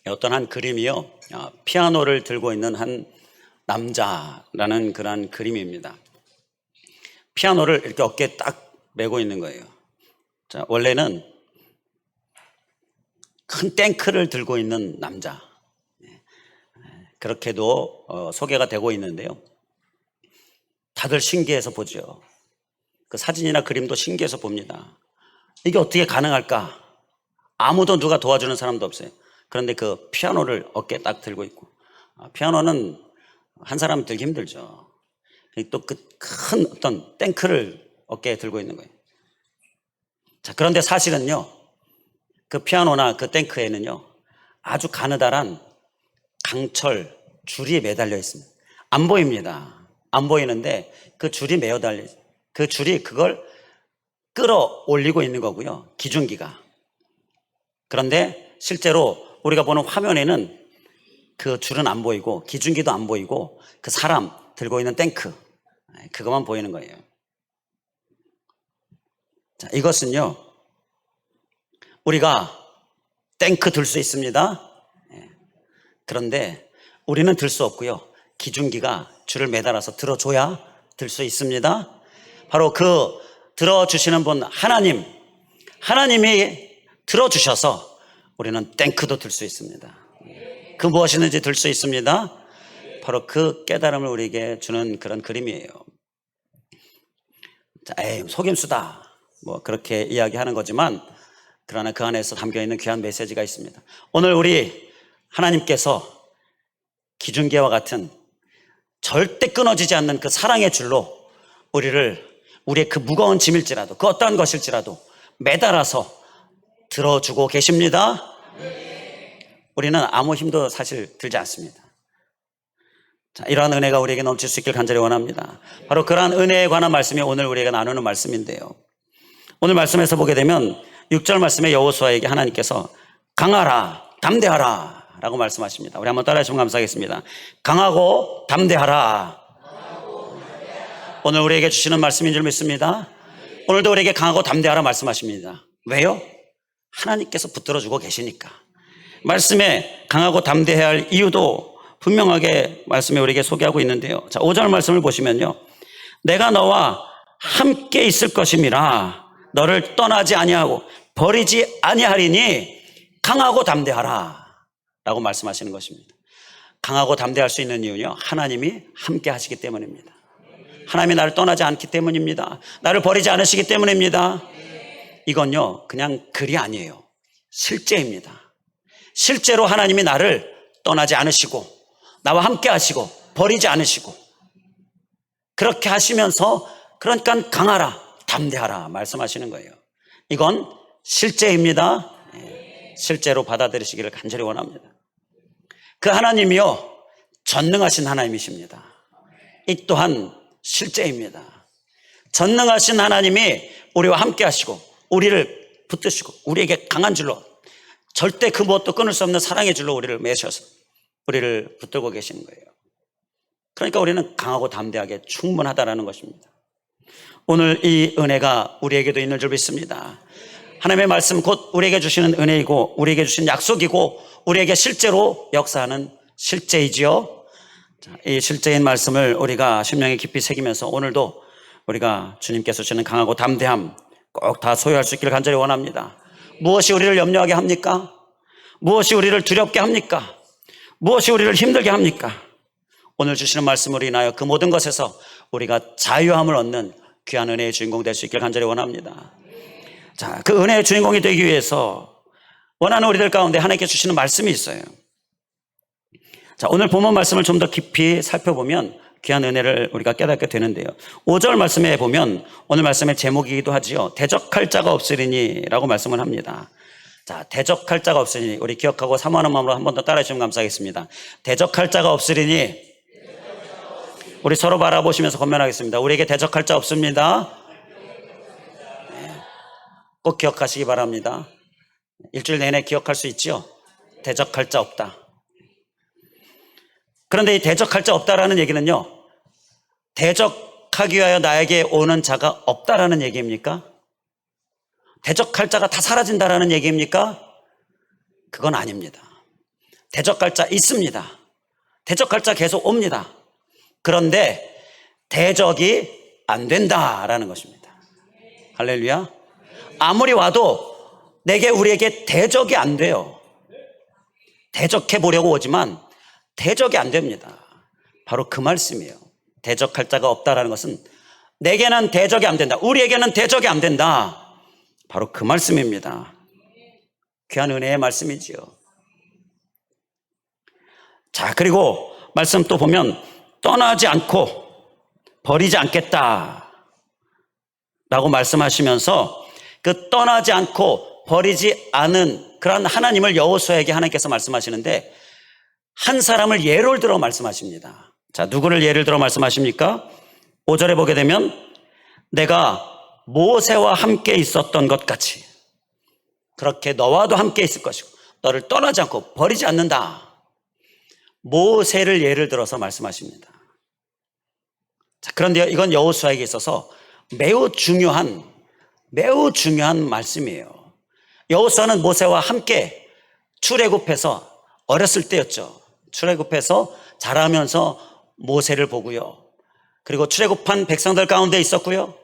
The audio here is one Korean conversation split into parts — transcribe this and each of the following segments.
어떤 한 그림이요, 피아노를 들고 있는 한 남자라는 그런 그림입니다. 피아노를 이렇게 어깨에 딱 메고 있는 거예요. 자, 원래는 큰 탱크를 들고 있는 남자, 그렇게도 소개가 되고 있는데요. 다들 신기해서 보죠. 그 사진이나 그림도 신기해서 봅니다. 이게 어떻게 가능할까? 아무도 누가 도와주는 사람도 없어요. 그런데 그 피아노를 어깨에 딱 들고 있고, 피아노는 한 사람 들기 힘들죠. 또 그 큰 어떤 탱크를 어깨에 들고 있는 거예요. 자, 그런데 사실은요, 그 피아노나 그 탱크에는요, 아주 가느다란 강철 줄이 매달려 있습니다. 안 보입니다. 안 보이는데 그 줄이 매어 달려 있어요. 그 줄이 그걸 끌어올리고 있는 거고요, 기중기가. 그런데 실제로 우리가 보는 화면에는 그 줄은 안 보이고 기중기도 안 보이고 그 사람 들고 있는 탱크, 그것만 보이는 거예요. 자, 이것은요, 우리가 탱크 들 수 있습니다. 그런데 우리는 들 수 없고요, 기중기가 줄을 매달아서 들어줘야 들 수 있습니다. 바로 그 들어주시는 분 하나님이 들어주셔서 우리는 탱크도 들 수 있습니다. 그 무엇이든지 들 수 있습니다. 바로 그 깨달음을 우리에게 주는 그런 그림이에요. 자, 에이, 속임수다, 뭐 그렇게 이야기하는 거지만, 그러나 그 안에서 담겨있는 귀한 메시지가 있습니다. 오늘 우리 하나님께서 기중기와 같은 절대 끊어지지 않는 그 사랑의 줄로 우리의 그 무거운 짐일지라도, 그 어떠한 것일지라도 매달아서 들어주고 계십니다. 우리는 아무 힘도 사실 들지 않습니다. 자, 이러한 은혜가 우리에게 넘칠 수 있길 간절히 원합니다. 바로 그러한 은혜에 관한 말씀이 오늘 우리가 나누는 말씀인데요, 오늘 말씀에서 보게 되면 6절 말씀에 여호수아에게 하나님께서 강하라, 담대하라 라고 말씀하십니다. 우리 한번 따라해 주시면 감사하겠습니다. 강하고 담대하라. 오늘 우리에게 주시는 말씀인 줄 믿습니다. 오늘도 우리에게 강하고 담대하라 말씀하십니다. 왜요? 하나님께서 붙들어주고 계시니까. 말씀에 강하고 담대해야 할 이유도 분명하게 말씀에 우리에게 소개하고 있는데요. 자, 5절 말씀을 보시면요, 내가 너와 함께 있을 것임이라 너를 떠나지 아니하고 버리지 아니하리니 강하고 담대하라 라고 말씀하시는 것입니다. 강하고 담대할 수 있는 이유는요, 하나님이 함께 하시기 때문입니다. 하나님이 나를 떠나지 않기 때문입니다. 나를 버리지 않으시기 때문입니다. 이건요, 그냥 글이 아니에요. 실제입니다. 실제로 하나님이 나를 떠나지 않으시고 나와 함께 하시고 버리지 않으시고 그렇게 하시면서, 그러니까 강하라, 담대하라 말씀하시는 거예요. 이건 실제입니다. 실제로 받아들이시기를 간절히 원합니다. 그 하나님이요, 전능하신 하나님이십니다. 이 또한 실제입니다. 전능하신 하나님이 우리와 함께 하시고 우리를 붙드시고 우리에게 강한 줄로, 절대 그 무엇도 끊을 수 없는 사랑의 줄로 우리를 매셔서 우리를 붙들고 계시는 거예요. 그러니까 우리는 강하고 담대하게 충분하다라는 것입니다. 오늘 이 은혜가 우리에게도 있는 줄 믿습니다. 하나님의 말씀 곧 우리에게 주시는 은혜이고 우리에게 주신 약속이고 우리에게 실제로 역사하는 실제이지요. 이 실제인 말씀을 우리가 심령에 깊이 새기면서 오늘도 우리가 주님께서 주시는 강하고 담대함 꼭 다 소유할 수 있기를 간절히 원합니다. 무엇이 우리를 염려하게 합니까? 무엇이 우리를 두렵게 합니까? 무엇이 우리를 힘들게 합니까? 오늘 주시는 말씀으로 인하여 그 모든 것에서 우리가 자유함을 얻는 귀한 은혜의 주인공 될 수 있기를 간절히 원합니다. 자, 그 은혜의 주인공이 되기 위해서 원하는 우리들 가운데 하나님께 주시는 말씀이 있어요. 자, 오늘 본문 말씀을 좀 더 깊이 살펴보면 귀한 은혜를 우리가 깨닫게 되는데요. 5절 말씀에 보면 오늘 말씀의 제목이기도 하지요. 대적할 자가 없으리니 라고 말씀을 합니다. 자, 대적할 자가 없으리니 우리 기억하고 사모하는 마음으로 한 번 더 따라해 주시면 감사하겠습니다. 대적할 자가 없으리니, 우리 서로 바라보시면서 권면하겠습니다. 우리에게 대적할 자 없습니다. 꼭 기억하시기 바랍니다. 일주일 내내 기억할 수 있지요. 대적할 자 없다. 그런데 이 대적할 자 없다라는 얘기는요, 대적하기 위하여 나에게 오는 자가 없다라는 얘기입니까? 대적할 자가 다 사라진다라는 얘기입니까? 그건 아닙니다. 대적할 자 있습니다. 대적할 자 계속 옵니다. 그런데 대적이 안 된다라는 것입니다. 할렐루야. 아무리 와도 우리에게 대적이 안 돼요. 대적해 보려고 오지만 대적이 안 됩니다. 바로 그 말씀이에요. 대적할 자가 없다라는 것은 내게는 대적이 안 된다. 우리에게는 대적이 안 된다. 바로 그 말씀입니다. 귀한 은혜의 말씀이지요. 자, 그리고 말씀 또 보면 떠나지 않고 버리지 않겠다 라고 말씀하시면서 그 떠나지 않고 버리지 않은 그런 하나님을 여호수아에게 하나님께서 말씀하시는데 한 사람을 예를 들어 말씀하십니다. 자, 누구를 예를 들어 말씀하십니까? 5절에 보게 되면 내가 모세와 함께 있었던 것 같이 그렇게 너와도 함께 있을 것이고 너를 떠나지 않고 버리지 않는다. 모세를 예를 들어서 말씀하십니다. 자, 그런데 이건 여호수아에게 있어서 매우 중요한 말씀이에요. 여호수아는 모세와 함께 출애굽해서 어렸을 때였죠. 출애굽해서 자라면서 모세를 보고요. 그리고 출애굽한 백성들 가운데 있었고요.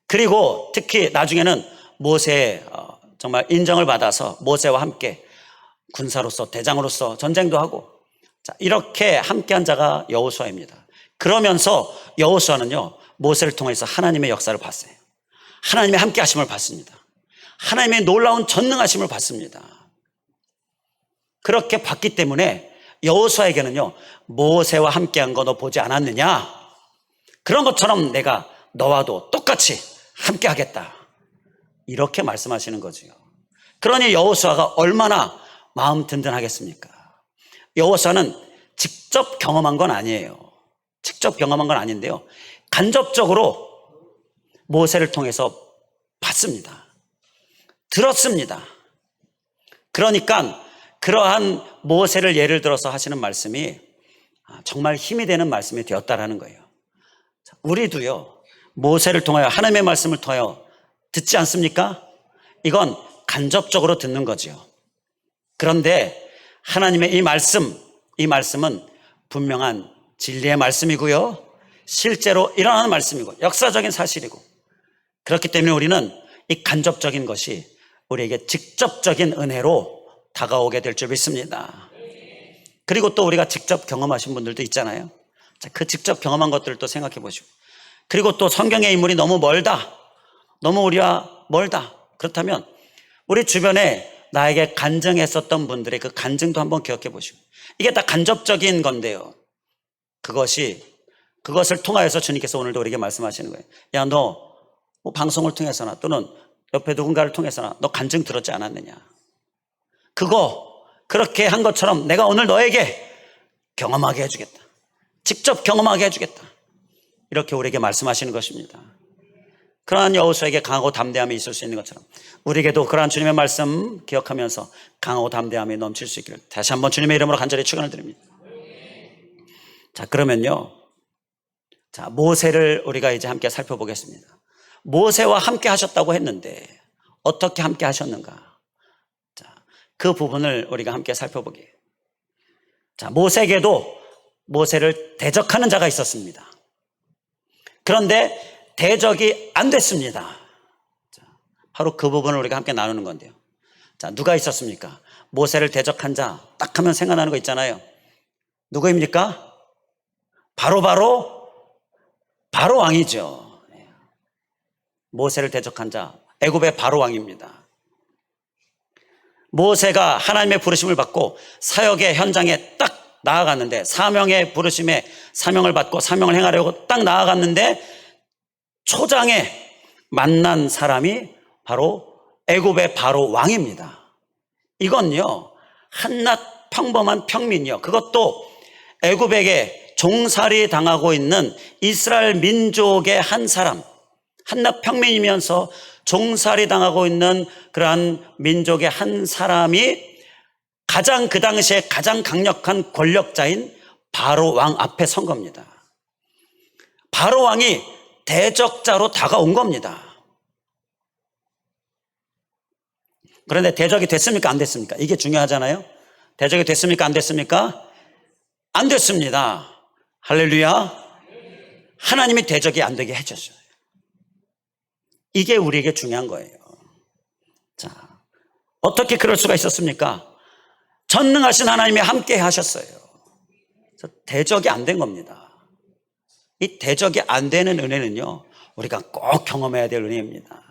그리고 특히 나중에는 모세의 정말 인정을 받아서 모세와 함께 군사로서 대장으로서 전쟁도 하고 자, 이렇게 함께한 자가 여호수아입니다. 그러면서 여호수아는요 모세를 통해서 하나님의 역사를 봤어요. 하나님의 함께 하심을 봤습니다. 하나님의 놀라운 전능하심을 봤습니다. 그렇게 봤기 때문에 여호수아에게는요 모세와 함께한 거 너 보지 않았느냐? 그런 것처럼 내가 너와도 똑같이 함께 하겠다. 이렇게 말씀하시는 거지요. 그러니 여호수아가 얼마나 마음 든든하겠습니까? 여호수아는 직접 경험한 건 아니에요. 직접 경험한 건 아닌데요. 간접적으로 모세를 통해서 봤습니다. 들었습니다. 그러니까 그러한 모세를 예를 들어서 하시는 말씀이 정말 힘이 되는 말씀이 되었다라는 거예요. 우리도요 모세를 통하여 하나님의 말씀을 통하여 듣지 않습니까? 이건 간접적으로 듣는 거죠. 그런데 하나님의 이 말씀은 분명한 진리의 말씀이고요. 실제로 일어나는 말씀이고 역사적인 사실이고 그렇기 때문에 우리는 이 간접적인 것이 우리에게 직접적인 은혜로 다가오게 될 줄 믿습니다. 그리고 또 우리가 직접 경험하신 분들도 있잖아요. 자, 그 직접 경험한 것들을 또 생각해 보시고 그리고 또 성경의 인물이 너무 멀다. 너무 우리와 멀다. 그렇다면 우리 주변에 나에게 간증했었던 분들의 그 간증도 한번 기억해 보시고 이게 다 간접적인 건데요. 그것을 통하여서 주님께서 오늘도 우리에게 말씀하시는 거예요. 야, 너 뭐 방송을 통해서나 또는 옆에 누군가를 통해서나 너 간증 들었지 않았느냐? 그렇게 한 것처럼 내가 오늘 너에게 경험하게 해주겠다. 직접 경험하게 해주겠다. 이렇게 우리에게 말씀하시는 것입니다. 그러한 여호수아에게 강하고 담대함이 있을 수 있는 것처럼 우리에게도 그러한 주님의 말씀 기억하면서 강하고 담대함이 넘칠 수 있기를 다시 한번 주님의 이름으로 간절히 축원을 드립니다. 자, 그러면요. 자, 모세를 우리가 이제 함께 살펴보겠습니다. 모세와 함께 하셨다고 했는데 어떻게 함께 하셨는가? 자, 그 부분을 우리가 함께 살펴보게. 자, 모세에게도 모세를 대적하는 자가 있었습니다. 그런데 대적이 안 됐습니다. 자, 바로 그 부분을 우리가 함께 나누는 건데요. 자, 누가 있었습니까? 모세를 대적한 자, 딱 하면 생각나는 거 있잖아요. 누구입니까? 바로 왕이죠. 모세를 대적한 자, 애굽의 바로 왕입니다. 모세가 하나님의 부르심을 받고 사역의 현장에 딱 나아갔는데 사명의 부르심에 사명을 받고 사명을 행하려고 딱 나아갔는데 초장에 만난 사람이 바로 애굽의 바로 왕입니다. 이건요 한낱 평범한 평민이요 그것도 애굽에게 종살이 당하고 있는 이스라엘 민족의 한 사람 한낱 평민이면서 종살이 당하고 있는 그러한 민족의 한 사람이 가장 그 당시에 가장 강력한 권력자인 바로 왕 앞에 선 겁니다. 바로 왕이 대적자로 다가온 겁니다. 그런데 대적이 됐습니까? 안 됐습니까? 이게 중요하잖아요. 대적이 됐습니까? 안 됐습니까? 안 됐습니다. 할렐루야. 하나님이 대적이 안 되게 해줬어요. 이게 우리에게 중요한 거예요. 자, 어떻게 그럴 수가 있었습니까? 전능하신 하나님이 함께 하셨어요. 대적이 안 된 겁니다. 이 대적이 안 되는 은혜는요, 우리가 꼭 경험해야 될 은혜입니다.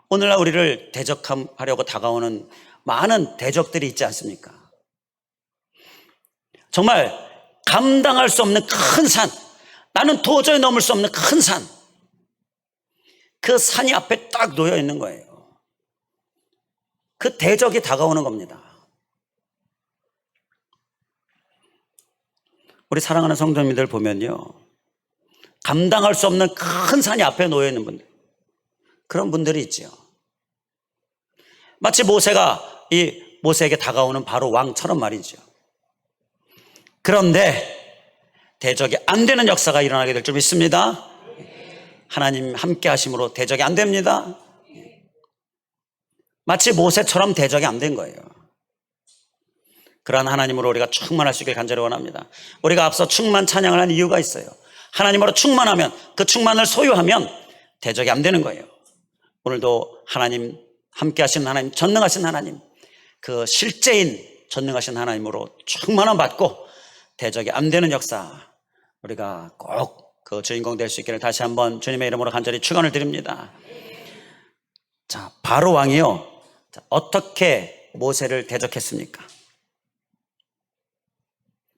오늘날 우리를 대적하려고 다가오는 많은 대적들이 있지 않습니까? 정말 감당할 수 없는 큰 산, 나는 도저히 넘을 수 없는 큰 산, 그 산이 앞에 딱 놓여 있는 거예요. 그 대적이 다가오는 겁니다. 우리 사랑하는 성도님들 보면요, 감당할 수 없는 큰 산이 앞에 놓여 있는 분들, 그런 분들이 있지요. 마치 모세가 이 모세에게 다가오는 바로 왕처럼 말이죠. 그런데 대적이 안 되는 역사가 일어나게 될 줄 믿습니다. 하나님 함께 하심으로 대적이 안 됩니다. 마치 모세처럼 대적이 안 된 거예요. 그러한 하나님으로 우리가 충만할 수 있길 간절히 원합니다. 우리가 앞서 충만 찬양을 한 이유가 있어요. 하나님으로 충만하면, 그 충만을 소유하면 대적이 안 되는 거예요. 오늘도 하나님 함께 하신 하나님, 전능하신 하나님, 그 실제인 전능하신 하나님으로 충만함 받고 대적이 안 되는 역사, 우리가 꼭 그 주인공 될 수 있기를 다시 한번 주님의 이름으로 간절히 축원을 드립니다. 자, 바로 왕이요, 어떻게 모세를 대적했습니까?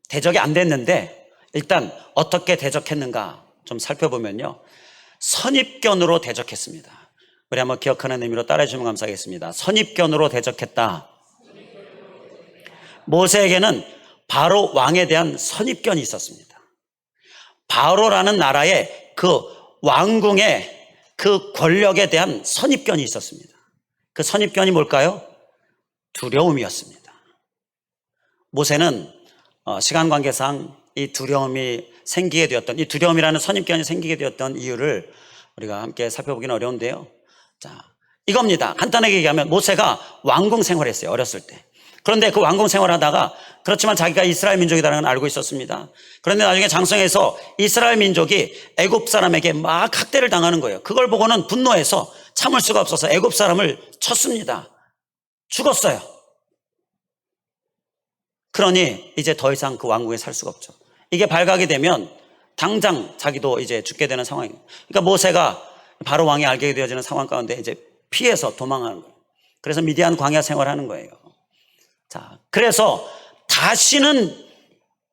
대적이 안 됐는데 일단 어떻게 대적했는가 좀 살펴보면요, 선입견으로 대적했습니다. 우리 한번 기억하는 의미로 따라해 주시면 감사하겠습니다. 선입견으로 대적했다. 모세에게는 바로 왕에 대한 선입견이 있었습니다. 바로라는 나라의 그 왕궁의 그 권력에 대한 선입견이 있었습니다. 그 선입견이 뭘까요? 두려움이었습니다. 모세는 시간 관계상 이 두려움이 생기게 되었던, 이 두려움이라는 선입견이 생기게 되었던 이유를 우리가 함께 살펴보기는 어려운데요. 자, 이겁니다. 간단하게 얘기하면 모세가 왕궁 생활했어요, 어렸을 때. 그런데 그 왕궁 생활하다가, 그렇지만 자기가 이스라엘 민족이라는 걸 알고 있었습니다. 그런데 나중에 장성해서 이스라엘 민족이 애굽 사람에게 막 학대를 당하는 거예요. 그걸 보고는 분노해서 참을 수가 없어서 애굽 사람을 쳤습니다. 죽었어요. 그러니 이제 더 이상 그 왕궁에 살 수가 없죠. 이게 발각이 되면 당장 자기도 이제 죽게 되는 상황이에요. 그러니까 모세가 바로 왕이 알게 되어지는 상황 가운데 이제 피해서 도망하는 거예요. 그래서 미디안 광야 생활하는 거예요. 자, 그래서 다시는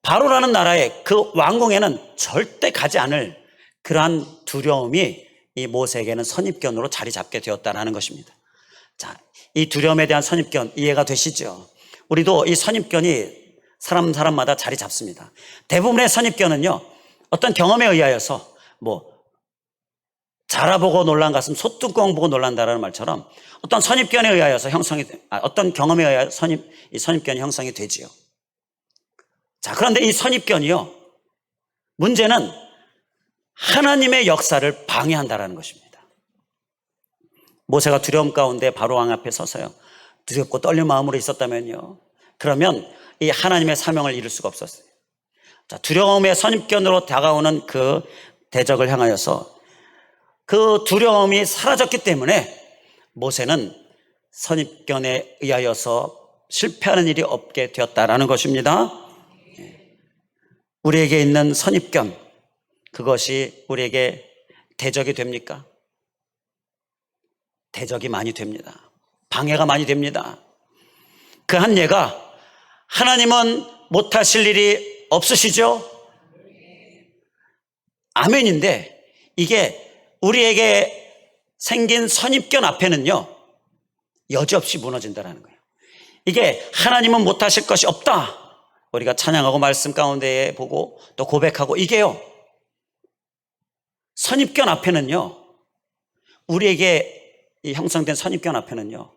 바로라는 나라의 그 왕궁에는 절대 가지 않을 그러한 두려움이 이 모세에게는 선입견으로 자리 잡게 되었다는 것입니다. 자, 이 두려움에 대한 선입견 이해가 되시죠? 우리도 이 선입견이 사람마다 자리 잡습니다. 대부분의 선입견은요, 어떤 경험에 의하여서 자라보고 놀란 가슴 소뚜껑 보고 놀란다라는 말처럼 어떤 선입견에 의하여서 어떤 경험에 의하여 이 선입견이 형성이 되지요. 자, 그런데 이 선입견이요, 문제는 하나님의 역사를 방해한다라는 것입니다. 모세가 두려움 가운데 바로 왕 앞에 서서요, 두렵고 떨린 마음으로 있었다면요, 그러면 이 하나님의 사명을 이룰 수가 없었어요. 자, 두려움의 선입견으로 다가오는 그 대적을 향하여서 그 두려움이 사라졌기 때문에 모세는 선입견에 의하여서 실패하는 일이 없게 되었다라는 것입니다. 우리에게 있는 선입견, 그것이 우리에게 대적이 됩니까? 대적이 많이 됩니다. 방해가 많이 됩니다. 그 한 예가, 하나님은 못하실 일이 없으시죠? 아멘인데, 이게 우리에게 생긴 선입견 앞에는요, 여지없이 무너진다는 거예요. 이게 하나님은 못하실 것이 없다, 우리가 찬양하고 말씀 가운데 보고 또 고백하고, 이게요, 선입견 앞에는요, 우리에게 이 형성된 선입견 앞에는요,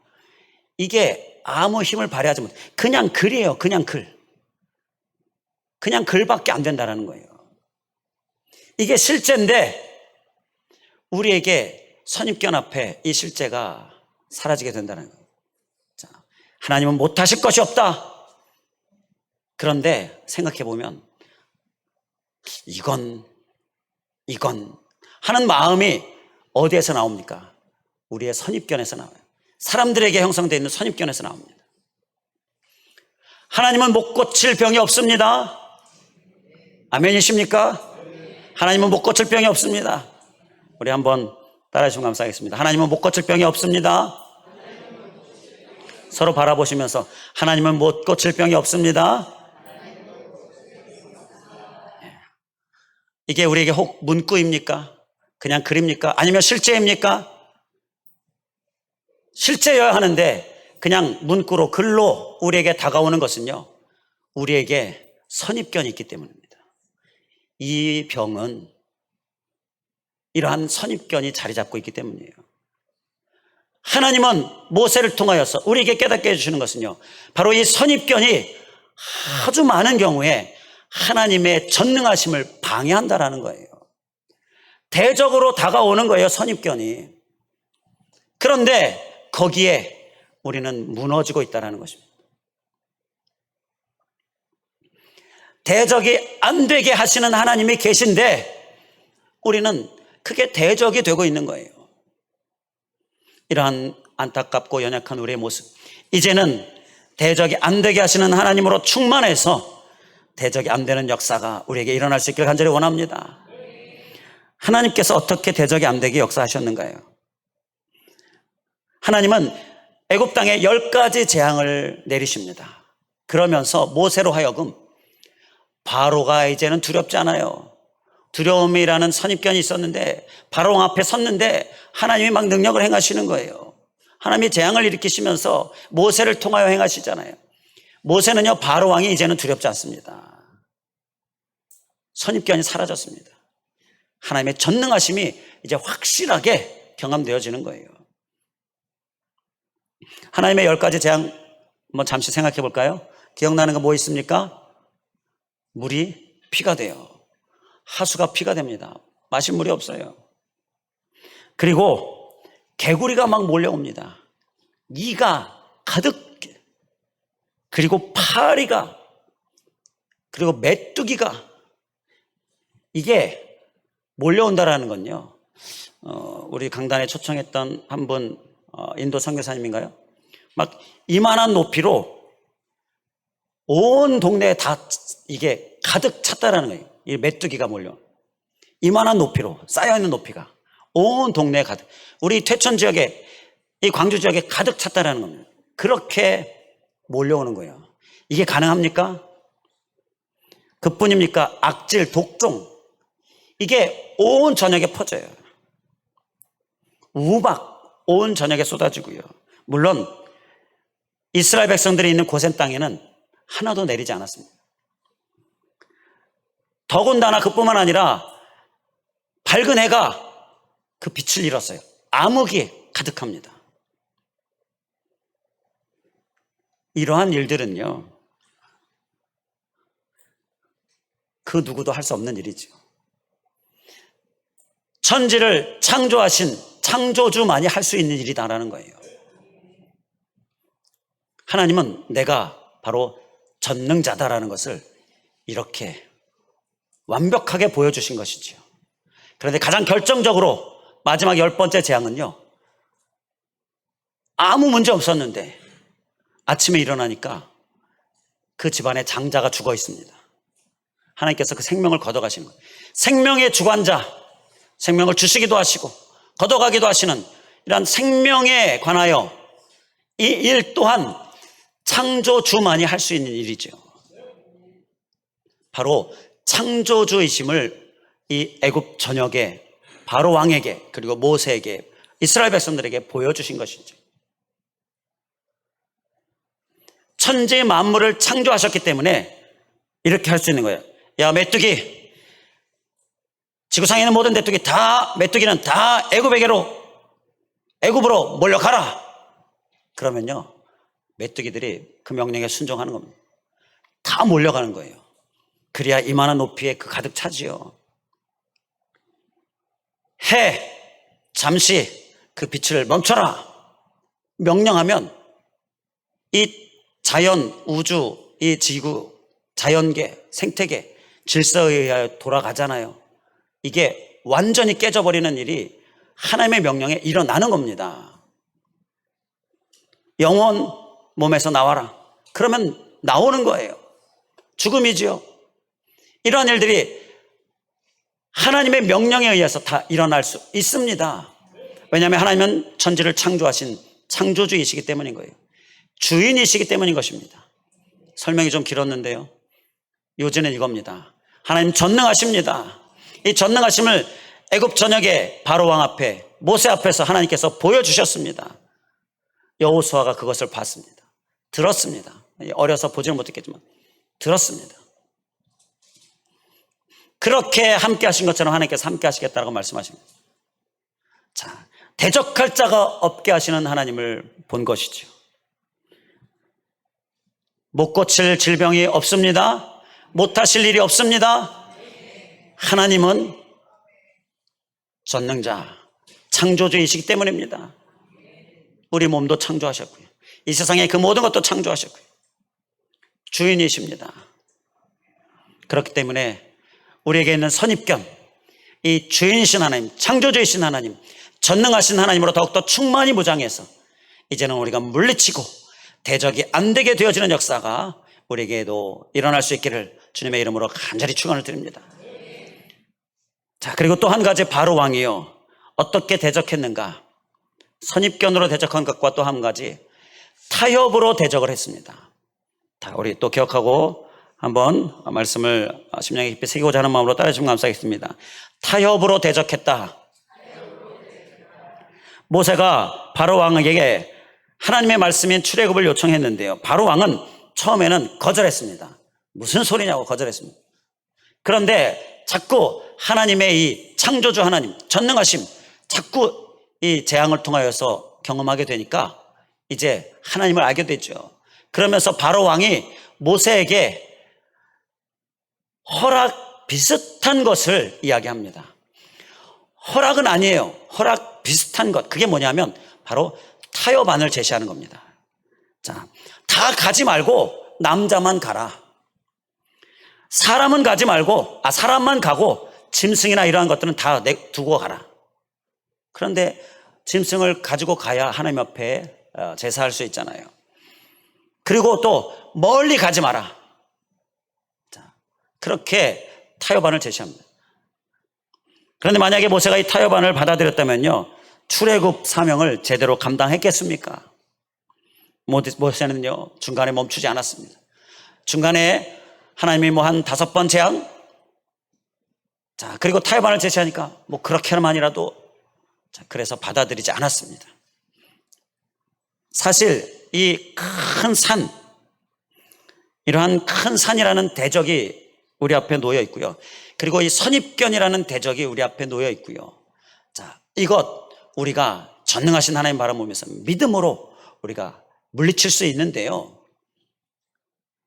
이게 아무 힘을 발휘하지 못해. 그냥 글이에요. 그냥 글밖에 안 된다는 거예요. 이게 실제인데 우리에게 선입견 앞에 이 실제가 사라지게 된다는 거예요. 자, 하나님은 못하실 것이 없다, 그런데 생각해 보면 이건 하는 마음이 어디에서 나옵니까? 우리의 선입견에서 나와요. 사람들에게 형성되어 있는 선입견에서 나옵니다. 하나님은 못 고칠 병이 없습니다. 아멘이십니까? 하나님은 못 고칠 병이 없습니다. 우리 한번 따라해 주시면 감사하겠습니다. 하나님은 못 고칠 병이 없습니다. 서로 바라보시면서 하나님은 못 고칠 병이 없습니다. 이게 우리에게 혹 문구입니까? 그냥 글입니까? 아니면 실제입니까? 실제여야 하는데 그냥 문구로 글로 우리에게 다가오는 것은요, 우리에게 선입견이 있기 때문입니다. 이 병은 이러한 선입견이 자리 잡고 있기 때문이에요. 하나님은 모세를 통하여서 우리에게 깨닫게 해주시는 것은요, 바로 이 선입견이 아주 많은 경우에 하나님의 전능하심을 방해한다라는 거예요. 대적으로 다가오는 거예요, 선입견이. 그런데 거기에 우리는 무너지고 있다는 것입니다. 대적이 안 되게 하시는 하나님이 계신데 우리는 그게 대적이 되고 있는 거예요. 이러한 안타깝고 연약한 우리의 모습, 이제는 대적이 안 되게 하시는 하나님으로 충만해서 대적이 안 되는 역사가 우리에게 일어날 수 있기를 간절히 원합니다. 하나님께서 어떻게 대적이 안 되게 역사하셨는가요? 하나님은 애굽 땅에 10가지 재앙을 내리십니다. 그러면서 모세로 하여금 바로가 이제는 두렵지 않아요. 두려움이라는 선입견이 있었는데 바로 앞에 섰는데 하나님이 막 능력을 행하시는 거예요. 하나님이 재앙을 일으키시면서 모세를 통하여 행하시잖아요. 모세는요, 바로 왕이 이제는 두렵지 않습니다. 선입견이 사라졌습니다. 하나님의 전능하심이 이제 확실하게 경험되어지는 거예요. 하나님의 10가지 재앙 잠시 생각해 볼까요? 기억나는 거 뭐 있습니까? 물이 피가 돼요. 하수가 피가 됩니다. 마실 물이 없어요. 그리고 개구리가 막 몰려옵니다. 이가 가득, 그리고 파리가, 그리고 메뚜기가, 이게 몰려온다라는 건요, 우리 강단에 초청했던 한 분, 인도 선교사님인가요? 막 이만한 높이로 온 동네에 다 이게 가득 찼다라는 거예요. 이 메뚜기가 몰려. 이만한 높이로, 쌓여있는 높이가 온 동네에 가득, 우리 퇴천 지역에, 이 광주 지역에 가득 찼다라는 겁니다. 그렇게 몰려오는 거예요. 이게 가능합니까? 그뿐입니까? 악질, 독종, 이게 온 전역에 퍼져요. 우박 온 전역에 쏟아지고요. 물론 이스라엘 백성들이 있는 고센 땅에는 하나도 내리지 않았습니다. 더군다나 그뿐만 아니라 밝은 해가 그 빛을 잃었어요. 암흑이 가득합니다. 이러한 일들은요, 그 누구도 할 수 없는 일이죠. 천지를 창조하신 창조주만이 할 수 있는 일이다라는 거예요. 하나님은 내가 바로 전능자다라는 것을 이렇게 완벽하게 보여주신 것이지요. 그런데 가장 결정적으로 마지막 10번째 재앙은요, 아무 문제 없었는데 아침에 일어나니까 그 집안에 장자가 죽어 있습니다. 하나님께서 그 생명을 걷어가시는 거예요. 생명의 주관자, 생명을 주시기도 하시고 걷어가기도 하시는 이러한 생명에 관하여 이 일 또한 창조주만이 할 수 있는 일이죠. 바로 창조주이심을 이 애굽 전역에 바로 왕에게, 그리고 모세에게, 이스라엘 백성들에게 보여주신 것이죠. 천지 만물을 창조하셨기 때문에 이렇게 할 수 있는 거예요. 야, 메뚜기, 지구상에 있는 모든 메뚜기는 다 애굽으로 몰려가라. 그러면요, 메뚜기들이 그 명령에 순종하는 겁니다. 다 몰려가는 거예요. 그래야 이만한 높이에 그 가득 차지요. 해, 잠시 그 빛을 멈춰라 명령하면 이 자연, 우주, 이 지구 자연계, 생태계, 질서에 의하여 돌아가잖아요. 이게 완전히 깨져버리는 일이 하나님의 명령에 일어나는 겁니다. 영혼 몸에서 나와라. 그러면 나오는 거예요. 죽음이지요. 이러한 일들이 하나님의 명령에 의해서 다 일어날 수 있습니다. 왜냐하면 하나님은 천지를 창조하신 창조주이시기 때문인 거예요. 주인이시기 때문인 것입니다. 설명이 좀 길었는데요, 요지는 이겁니다. 하나님 전능하십니다. 이 전능하심을 애굽 전역의 바로 왕 앞에, 모세 앞에서 하나님께서 보여주셨습니다. 여호수아가 그것을 봤습니다. 들었습니다. 어려서 보지는 못했겠지만 들었습니다. 그렇게 함께 하신 것처럼 하나님께서 함께 하시겠다고 말씀하십니다. 자, 대적할 자가 없게 하시는 하나님을 본 것이죠. 못 고칠 질병이 없습니다. 못 하실 일이 없습니다. 하나님은 전능자, 창조주이시기 때문입니다. 우리 몸도 창조하셨고요, 이 세상의 그 모든 것도 창조하셨고요, 주인이십니다. 그렇기 때문에 우리에게 있는 선입견, 이 주인이신 하나님, 창조주이신 하나님, 전능하신 하나님으로 더욱더 충만히 무장해서 이제는 우리가 물리치고 대적이 안 되게 되어지는 역사가 우리에게도 일어날 수 있기를 주님의 이름으로 간절히 축원을 드립니다. 자, 그리고 또 한 가지, 바로 왕이요, 어떻게 대적했는가? 선입견으로 대적한 것과 또 한 가지, 타협으로 대적을 했습니다. 우리 또 기억하고 한번 말씀을 심령에 깊이 새기고자 하는 마음으로 따라주시면 감사하겠습니다. 타협으로 대적했다. 모세가 바로 왕에게 하나님의 말씀인 출애굽을 요청했는데요, 바로 왕은 처음에는 거절했습니다. 무슨 소리냐고 거절했습니다. 그런데 자꾸 하나님의 이 창조주 하나님, 전능하심, 자꾸 이 재앙을 통하여서 경험하게 되니까 이제 하나님을 알게 됐죠. 그러면서 바로 왕이 모세에게 허락 비슷한 것을 이야기합니다. 허락은 아니에요. 허락 비슷한 것. 그게 뭐냐면 바로 타협안을 제시하는 겁니다. 자, 다 가지 말고 남자만 가라. 사람은 가지 말고, 사람만 가고 짐승이나 이러한 것들은 다 두고 가라. 그런데 짐승을 가지고 가야 하나님 앞에 제사할 수 있잖아요. 그리고 또 멀리 가지 마라. 자, 그렇게 타협안을 제시합니다. 그런데 만약에 모세가 이 타협안을 받아들였다면요, 출애굽 사명을 제대로 감당했겠습니까? 모세는요, 중간에 멈추지 않았습니다. 중간에 하나님이 한 5번 재앙, 자, 그리고 타협안을 제시하니까 그렇게만이라도, 자, 그래서 받아들이지 않았습니다. 사실 이 큰 산, 이러한 큰 산이라는 대적이 우리 앞에 놓여 있고요, 그리고 이 선입견이라는 대적이 우리 앞에 놓여 있고요. 자, 이것 우리가 전능하신 하나님 바라보면서 믿음으로 우리가 물리칠 수 있는데요,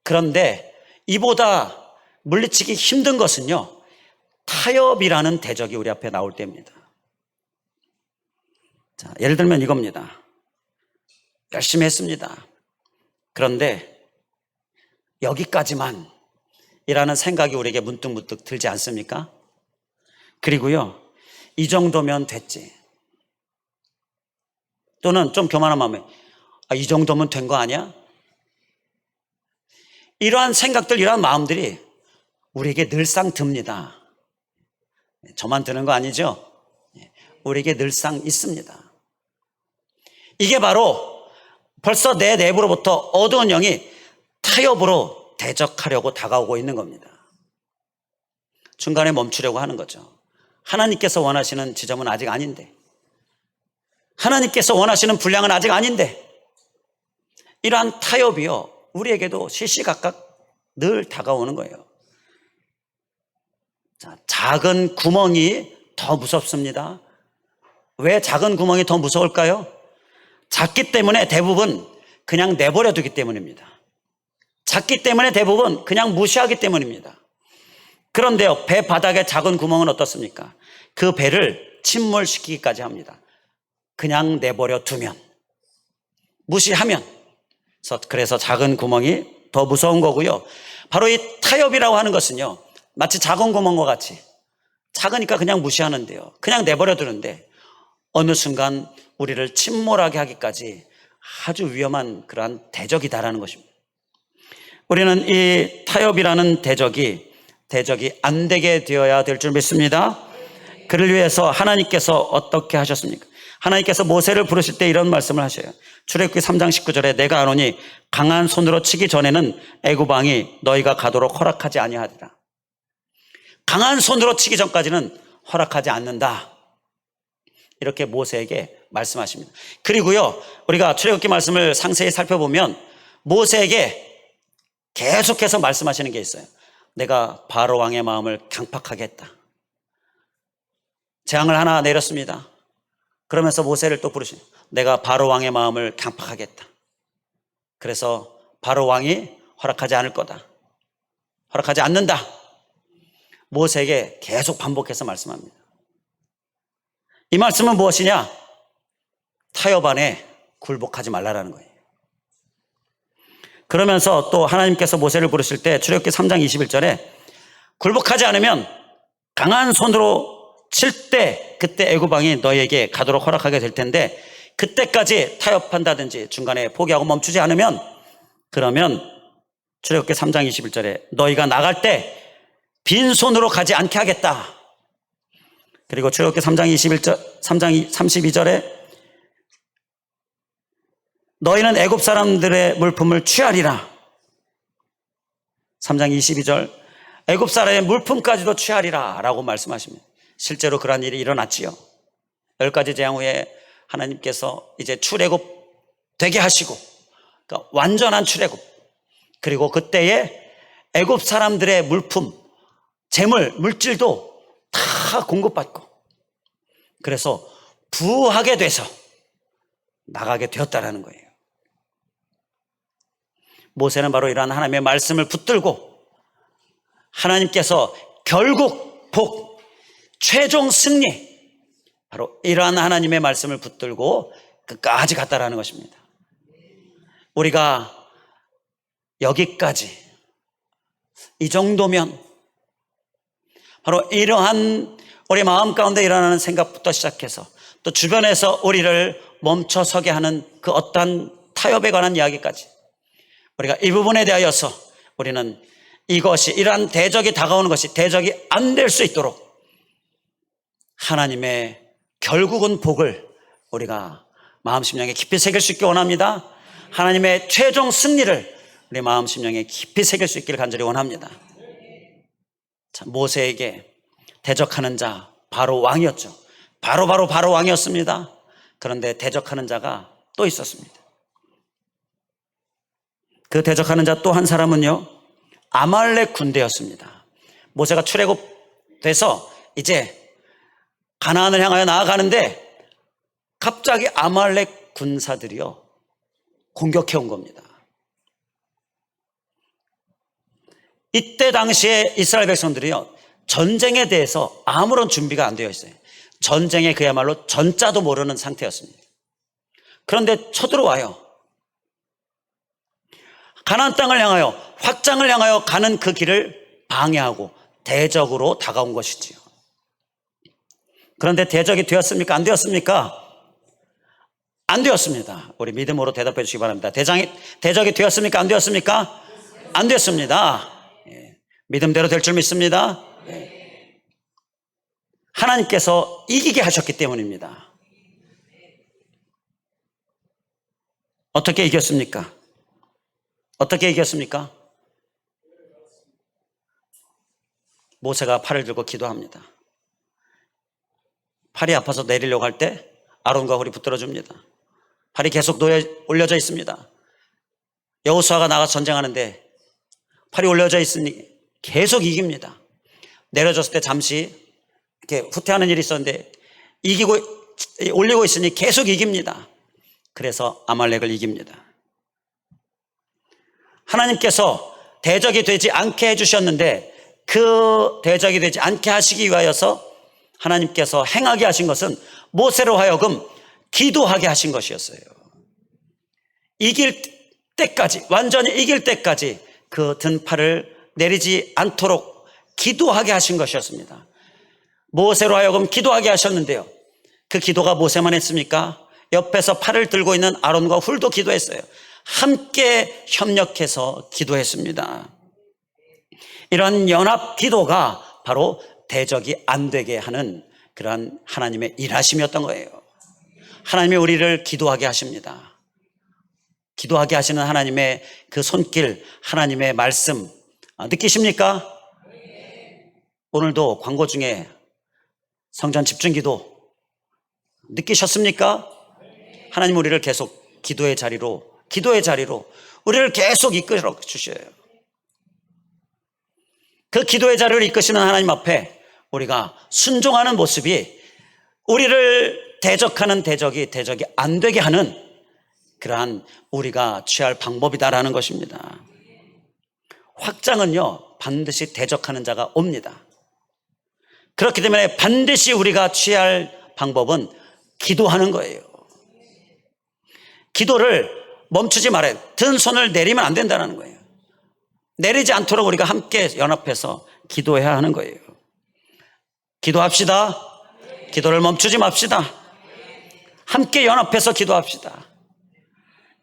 그런데 이보다 물리치기 힘든 것은요, 타협이라는 대적이 우리 앞에 나올 때입니다. 자, 예를 들면 이겁니다. 열심히 했습니다. 그런데 여기까지만 이라는 생각이 우리에게 문득문득 들지 않습니까? 그리고요, 이 정도면 됐지. 또는 좀 교만한 마음에, 이 정도면 된 거 아니야? 이러한 생각들, 이러한 마음들이 우리에게 늘상 듭니다. 저만 드는 거 아니죠? 우리에게 늘상 있습니다. 이게 바로 벌써 내 내부로부터 어두운 영이 타협으로 대적하려고 다가오고 있는 겁니다. 중간에 멈추려고 하는 거죠. 하나님께서 원하시는 지점은 아직 아닌데, 하나님께서 원하시는 분량은 아직 아닌데, 이러한 타협이요, 우리에게도 시시각각 늘 다가오는 거예요. 자, 작은 구멍이 더 무섭습니다. 왜 작은 구멍이 더 무서울까요? 작기 때문에 대부분 그냥 내버려 두기 때문입니다. 작기 때문에 대부분 그냥 무시하기 때문입니다. 그런데요, 배 바닥에 작은 구멍은 어떻습니까? 그 배를 침몰시키기까지 합니다. 그냥 내버려 두면, 무시하면. 그래서 작은 구멍이 더 무서운 거고요, 바로 이 타협이라고 하는 것은요, 마치 작은 구멍과 같이 작으니까 그냥 무시하는데요, 그냥 내버려 두는데 어느 순간 우리를 침몰하게 하기까지 아주 위험한 그러한 대적이다라는 것입니다. 우리는 이 타협이라는 대적이 안 되게 되어야 될 줄 믿습니다. 그를 위해서 하나님께서 어떻게 하셨습니까? 하나님께서 모세를 부르실 때 이런 말씀을 하셔요. 출애굽기 3장 19절에 내가 아노니 강한 손으로 치기 전에는 애굽 왕이 너희가 가도록 허락하지 아니하리라. 강한 손으로 치기 전까지는 허락하지 않는다, 이렇게 모세에게 말씀하십니다. 그리고요, 우리가 출애굽기 말씀을 상세히 살펴보면 모세에게 계속해서 말씀하시는 게 있어요. 내가 바로 왕의 마음을 강팍하게 했다. 재앙을 하나 내렸습니다. 그러면서 모세를 또 부르시죠. 내가 바로 왕의 마음을 강팍하게 했다. 그래서 바로 왕이 허락하지 않을 거다. 허락하지 않는다. 모세에게 계속 반복해서 말씀합니다. 이 말씀은 무엇이냐? 타협 안에 굴복하지 말라라는 거예요. 그러면서 또 하나님께서 모세를 부르실 때 출애굽기 3장 21절에 굴복하지 않으면 강한 손으로 칠 때 그때 애굽 왕이 너희에게 가도록 허락하게 될 텐데 그때까지 타협한다든지 중간에 포기하고 멈추지 않으면 그러면 출애굽기 3장 21절에 너희가 나갈 때 빈손으로 가지 않게 하겠다. 그리고 출애굽기 3장 32절에 너희는 애굽 사람들의 물품을 취하리라. 3장 22절 애굽 사람의 물품까지도 취하리라 라고 말씀하십니다. 실제로 그러한 일이 일어났지요. 10가지 재앙 후에 하나님께서 이제 출애굽 되게 하시고, 그러니까 완전한 출애굽, 그리고 그때에 애굽 사람들의 물품, 재물, 물질도 다 공급받고 그래서 부하게 돼서 나가게 되었다라는 거예요. 모세는 바로 이러한 하나님의 말씀을 붙들고 하나님께서 결국 복, 최종 승리, 바로 이러한 하나님의 말씀을 붙들고 끝까지 갔다라는 것입니다. 우리가 여기까지 이 정도면 바로 이러한 우리 마음 가운데 일어나는 생각부터 시작해서 또 주변에서 우리를 멈춰서게 하는 그 어떠한 타협에 관한 이야기까지 우리가 이 부분에 대하여서 우리는 이것이 이러한 대적이 다가오는 것이 대적이 안 될 수 있도록 하나님의 결국은 복을 우리가 마음 심령에 깊이 새길 수 있기 원합니다. 하나님의 최종 승리를 우리 마음 심령에 깊이 새길 수 있기를 간절히 원합니다. 자, 모세에게 대적하는 자 바로 왕이었죠. 바로 왕이었습니다. 그런데 대적하는 자가 또 있었습니다. 그 대적하는 자 또 한 사람은요, 아말렉 군대였습니다. 모세가 출애굽돼서 이제 가나안을 향하여 나아가는데 갑자기 아말렉 군사들이요 공격해 온 겁니다. 이때 당시에 이스라엘 백성들이요 전쟁에 대해서 아무런 준비가 안 되어 있어요. 전쟁에 그야말로 전자도 모르는 상태였습니다. 그런데 쳐들어와요. 가나안 땅을 향하여, 확장을 향하여 가는 그 길을 방해하고 대적으로 다가온 것이지요. 그런데 대적이 되었습니까? 안 되었습니까? 안 되었습니다. 우리 믿음으로 대답해 주시기 바랍니다. 대적이 되었습니까? 안 되었습니까? 안 됐습니다. 믿음대로 될 줄 믿습니다. 하나님께서 이기게 하셨기 때문입니다. 어떻게 이겼습니까? 어떻게 이겼습니까? 모세가 팔을 들고 기도합니다. 팔이 아파서 내리려고 할 때 아론과 홀이 붙들어 줍니다. 팔이 계속 올려져 있습니다. 여호수아가 나가서 전쟁하는데 팔이 올려져 있으니 계속 이깁니다. 내려졌을 때 잠시 이렇게 후퇴하는 일이 있었는데 올리고 있으니 계속 이깁니다. 그래서 아말렉을 이깁니다. 하나님께서 대적이 되지 않게 해주셨는데 그 대적이 되지 않게 하시기 위하여서 하나님께서 행하게 하신 것은 모세로 하여금 기도하게 하신 것이었어요. 이길 때까지, 완전히 이길 때까지 그 든 팔을 내리지 않도록 기도하게 하신 것이었습니다. 모세로 하여금 기도하게 하셨는데요, 그 기도가 모세만 했습니까? 옆에서 팔을 들고 있는 아론과 훌도 기도했어요. 함께 협력해서 기도했습니다. 이런 연합 기도가 바로 대적이 안 되게 하는 그러한 하나님의 일하심이었던 거예요. 하나님이 우리를 기도하게 하십니다. 기도하게 하시는 하나님의 그 손길, 하나님의 말씀 느끼십니까? 오늘도 광고 중에 성전 집중기도 느끼셨습니까? 하나님 우리를 계속 기도의 자리로 우리를 계속 이끌어 주셔요. 그 기도의 자리를 이끄시는 하나님 앞에 우리가 순종하는 모습이 우리를 대적하는 대적이 안 되게 하는 그러한 우리가 취할 방법이다라는 것입니다. 확장은요, 반드시 대적하는 자가 옵니다. 그렇기 때문에 반드시 우리가 취할 방법은 기도하는 거예요. 기도를 멈추지 말아요. 든 손을 내리면 안 된다는 거예요. 내리지 않도록 우리가 함께 연합해서 기도해야 하는 거예요. 기도합시다. 기도를 멈추지 맙시다. 함께 연합해서 기도합시다.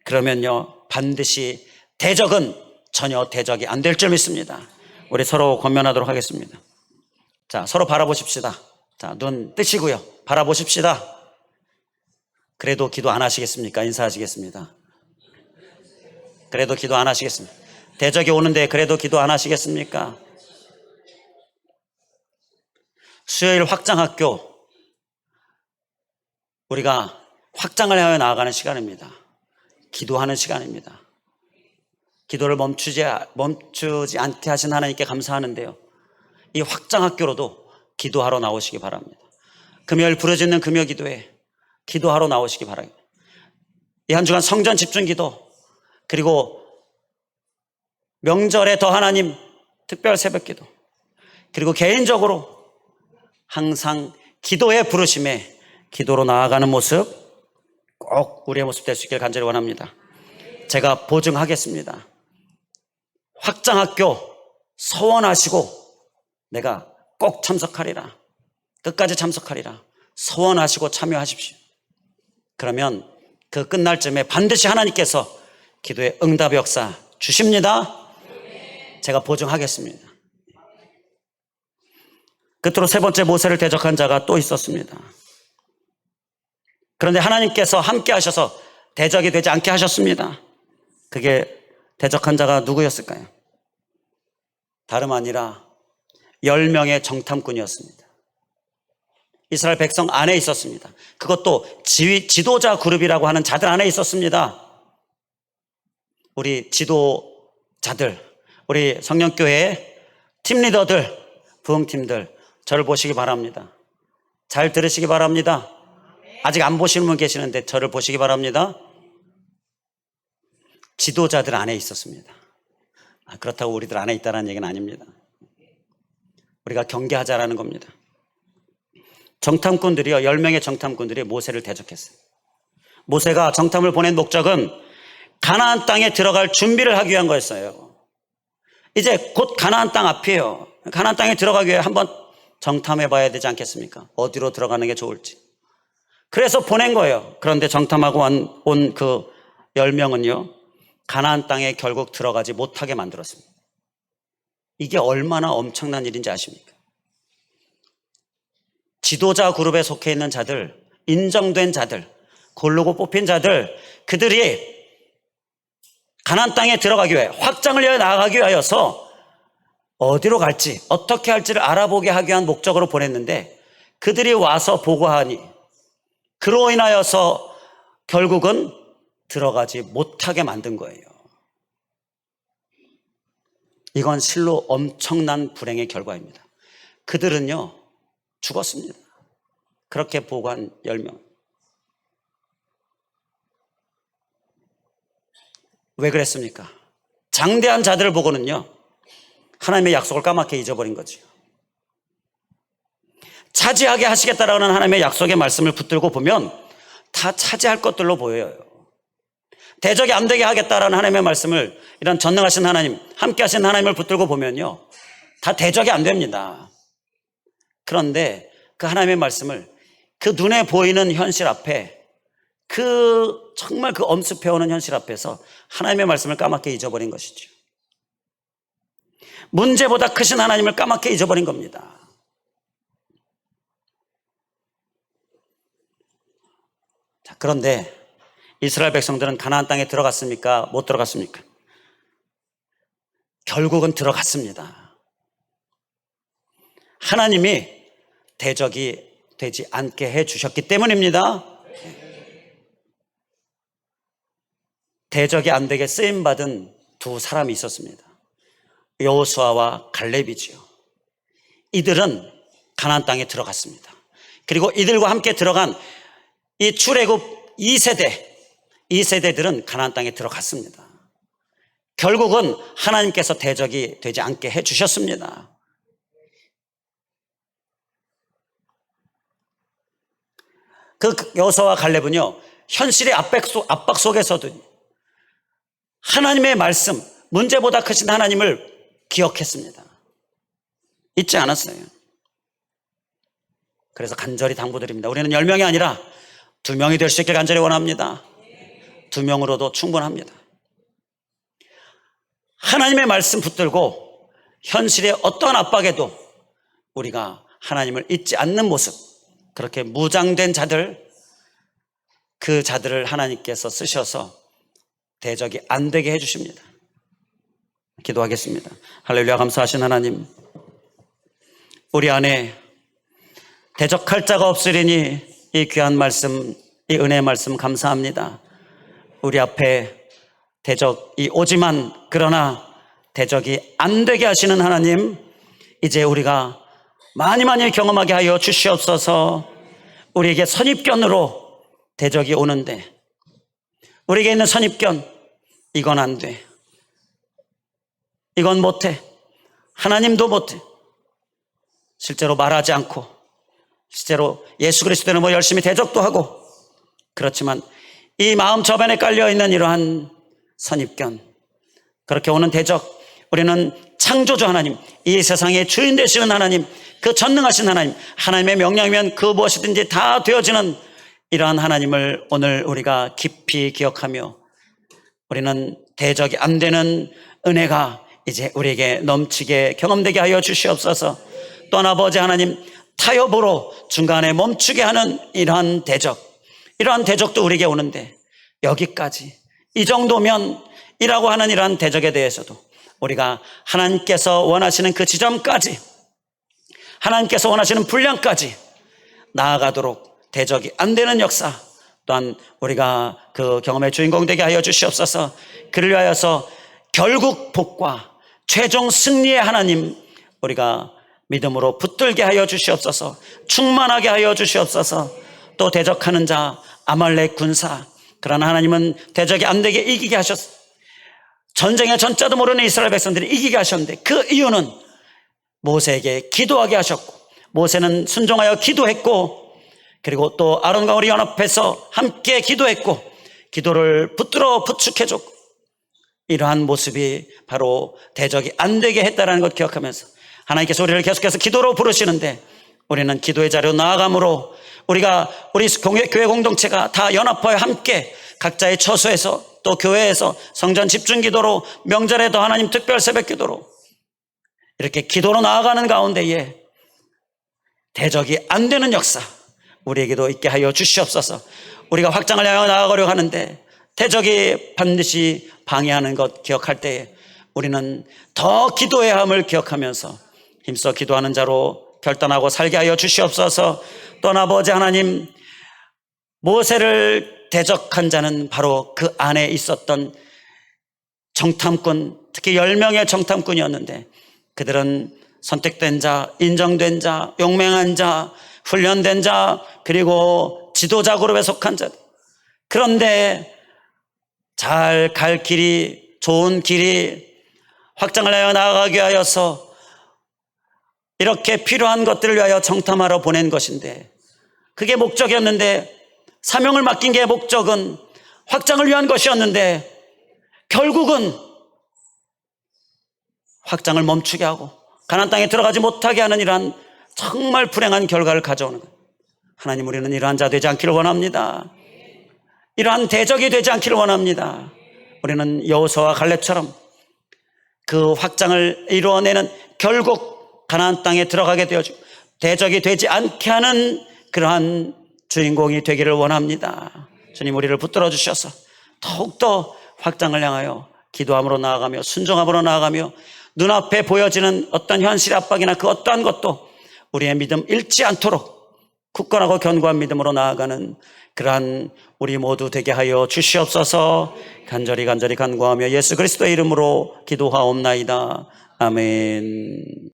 그러면요, 반드시 대적은 전혀 대적이 안 될 줄 믿습니다. 우리 서로 권면하도록 하겠습니다. 자, 서로 바라보십시다. 자, 눈 뜨시고요, 바라보십시다. 그래도 기도 안 하시겠습니까? 인사하시겠습니다. 그래도 기도 안 하시겠습니까? 대적이 오는데 그래도 기도 안 하시겠습니까? 수요일 확장학교, 우리가 확장을 하여 나아가는 시간입니다. 기도하는 시간입니다. 기도를 멈추지 않게 하신 하나님께 감사하는데요, 이 확장학교로도 기도하러 나오시기 바랍니다. 금요일 부르짖는 금요기도에 기도하러 나오시기 바랍니다. 이 한 주간 성전 집중기도, 그리고 명절에 더 하나님 특별 새벽기도, 그리고 개인적으로 항상 기도의 부르심에 기도로 나아가는 모습 꼭 우리의 모습 될 수 있기를 간절히 원합니다. 제가 보증하겠습니다. 확장학교 서원하시고 내가 꼭 참석하리라, 끝까지 참석하리라 서원하시고 참여하십시오. 그러면 그 끝날 쯤에 반드시 하나님께서 기도의 응답의 역사 주십니다. 제가 보증하겠습니다. 끝으로 세 번째, 모세를 대적한 자가 또 있었습니다. 그런데 하나님께서 함께 하셔서 대적이 되지 않게 하셨습니다. 그게 대적한 자가 누구였을까요? 다름 아니라 10명의 정탐꾼이었습니다. 이스라엘 백성 안에 있었습니다. 그것도 지도자 그룹이라고 하는 자들 안에 있었습니다. 우리 지도자들, 우리 성령교회 팀리더들, 부흥팀들, 저를 보시기 바랍니다. 잘 들으시기 바랍니다. 아직 안 보시는 분 계시는데 저를 보시기 바랍니다. 지도자들 안에 있었습니다. 그렇다고 우리들 안에 있다는 얘기는 아닙니다. 우리가 경계하자라는 겁니다. 정탐꾼들이요, 10명의 정탐꾼들이 모세를 대적했어요. 모세가 정탐을 보낸 목적은 가나안 땅에 들어갈 준비를 하기 위한 거였어요. 이제 곧 가나안 땅 앞이에요. 가나안 땅에 들어가기 위해 한번 정탐해 봐야 되지 않겠습니까? 어디로 들어가는 게 좋을지. 그래서 보낸 거예요. 그런데 정탐하고 온 그 10명은요, 가나안 땅에 결국 들어가지 못하게 만들었습니다. 이게 얼마나 엄청난 일인지 아십니까? 지도자 그룹에 속해 있는 자들, 인정된 자들, 고르고 뽑힌 자들, 그들이 가나안 땅에 들어가기 위해, 확장을 위해 나아가기 위하여서 어디로 갈지, 어떻게 할지를 알아보게 하기 위한 목적으로 보냈는데, 그들이 와서 보고하니 그로 인하여서 결국은 들어가지 못하게 만든 거예요. 이건 실로 엄청난 불행의 결과입니다. 그들은요, 죽었습니다. 그렇게 보고한 10명. 왜 그랬습니까? 장대한 자들을 보고는요, 하나님의 약속을 까맣게 잊어버린 거죠. 차지하게 하시겠다라는 하나님의 약속의 말씀을 붙들고 보면 다 차지할 것들로 보여요. 대적이 안 되게 하겠다라는 하나님의 말씀을, 이런 전능하신 하나님, 함께 하신 하나님을 붙들고 보면요, 다 대적이 안 됩니다. 그런데 그 하나님의 말씀을 그 눈에 보이는 현실 앞에, 정말 그 엄습해오는 현실 앞에서 하나님의 말씀을 까맣게 잊어버린 것이죠. 문제보다 크신 하나님을 까맣게 잊어버린 겁니다. 자, 그런데 이스라엘 백성들은 가나안 땅에 들어갔습니까? 못 들어갔습니까? 결국은 들어갔습니다. 하나님이 대적이 되지 않게 해주셨기 때문입니다. 대적이 안 되게 쓰임받은 두 사람이 있었습니다. 여호수아와 갈렙이지요. 이들은 가나안 땅에 들어갔습니다. 그리고 이들과 함께 들어간 이 출애굽 2세대들은 가나안 땅에 들어갔습니다. 결국은 하나님께서 대적이 되지 않게 해주셨습니다. 그 여호수아와 갈렙은요, 현실의 압박 속에서도 하나님의 말씀, 문제보다 크신 하나님을 기억했습니다. 잊지 않았어요. 그래서 간절히 당부드립니다. 우리는 10명이 아니라 2명이 될 수 있게 간절히 원합니다. 2명으로도 충분합니다. 하나님의 말씀 붙들고 현실의 어떠한 압박에도 우리가 하나님을 잊지 않는 모습, 그렇게 무장된 자들, 그 자들을 하나님께서 쓰셔서 대적이 안 되게 해주십니다. 기도하겠습니다. 할렐루야. 감사하신 하나님, 우리 안에 대적할 자가 없으리니 이 귀한 말씀, 이 은혜의 말씀 감사합니다. 우리 앞에 대적이 오지만, 그러나 대적이 안 되게 하시는 하나님, 이제 우리가 많이 경험하게 하여 주시옵소서. 우리에게 선입견으로 대적이 오는데, 우리에게 있는 선입견, 이건 안 돼, 이건 못해, 하나님도 못해, 실제로 말하지 않고, 실제로 예수 그리스도는 뭐 열심히 대적도 하고, 그렇지만 이 마음 저변에 깔려있는 이러한 선입견, 그렇게 오는 대적, 우리는 창조주 하나님, 이 세상의 주인 되시는 하나님, 그 전능하신 하나님, 하나님의 명령이면 그 무엇이든지 다 되어지는 이러한 하나님을 오늘 우리가 깊이 기억하며, 우리는 대적이 안 되는 은혜가 이제 우리에게 넘치게 경험되게 하여 주시옵소서. 또한 아버지 하나님, 타협으로 중간에 멈추게 하는 이러한 대적도 우리에게 오는데, 여기까지, 이 정도면 이라고 하는 이러한 대적에 대해서도 우리가 하나님께서 원하시는 그 지점까지, 하나님께서 원하시는 분량까지 나아가도록 대적이 안 되는 역사, 또한 우리가 그 경험의 주인공 되게 하여 주시옵소서. 그를 위하여서 결국 복과 최종 승리의 하나님, 우리가 믿음으로 붙들게 하여 주시옵소서. 충만하게 하여 주시옵소서. 또 대적하는 자 아말렉 군사, 그러나 하나님은 대적이 안 되게 이기게 하셨어요. 전쟁의 전자도 모르는 이스라엘 백성들이 이기게 하셨는데, 그 이유는 모세에게 기도하게 하셨고, 모세는 순종하여 기도했고, 그리고 또 아론과 우리 연합해서 함께 기도했고, 기도를 붙들어 부축해줬고, 이러한 모습이 바로 대적이 안 되게 했다는 것 기억하면서 하나님께서 우리를 계속해서 기도로 부르시는데, 우리는 기도의 자리로 나아감으로 우리 교회 공동체가 다 연합하여 함께 각자의 처소에서, 또 교회에서 성전 집중 기도로, 명절에도 하나님 특별 새벽 기도로 이렇게 기도로 나아가는 가운데에 대적이 안 되는 역사 우리에게도 있게 하여 주시옵소서. 우리가 확장을 향해 나아가려고 하는데 대적이 반드시 방해하는 것 기억할 때에 우리는 더 기도해야 함을 기억하면서 힘써 기도하는 자로 결단하고 살게 하여 주시옵소서. 또한 아버지 하나님, 모세를 대적한 자는 바로 그 안에 있었던 정탐꾼, 특히 10명의 정탐꾼이었는데, 그들은 선택된 자, 인정된 자, 용맹한 자, 훈련된 자, 그리고 지도자 그룹에 속한 자. 그런데 잘 갈 길이, 좋은 길이, 확장을 하여 나아가게 하여서 이렇게 필요한 것들을 위하여 정탐하러 보낸 것인데, 그게 목적이었는데, 사명을 맡긴 게 목적은 확장을 위한 것이었는데 결국은 확장을 멈추게 하고 가나안 땅에 들어가지 못하게 하는 이러한 정말 불행한 결과를 가져오는 거예요. 하나님, 우리는 이러한 자 되지 않기를 원합니다. 이러한 대적이 되지 않기를 원합니다. 우리는 여호수아와 갈렙처럼 그 확장을 이루어내는, 결국 가나안 땅에 들어가게 되어주고 대적이 되지 않게 하는 그러한 주인공이 되기를 원합니다. 주님, 우리를 붙들어 주셔서 더욱더 확장을 향하여 기도함으로 나아가며 순종함으로 나아가며 눈앞에 보여지는 어떤 현실의 압박이나 그 어떠한 것도 우리의 믿음 잃지 않도록 굳건하고 견고한 믿음으로 나아가는 그러한 우리 모두 되게 하여 주시옵소서. 간절히 간구하며 예수 그리스도의 이름으로 기도하옵나이다. 아멘.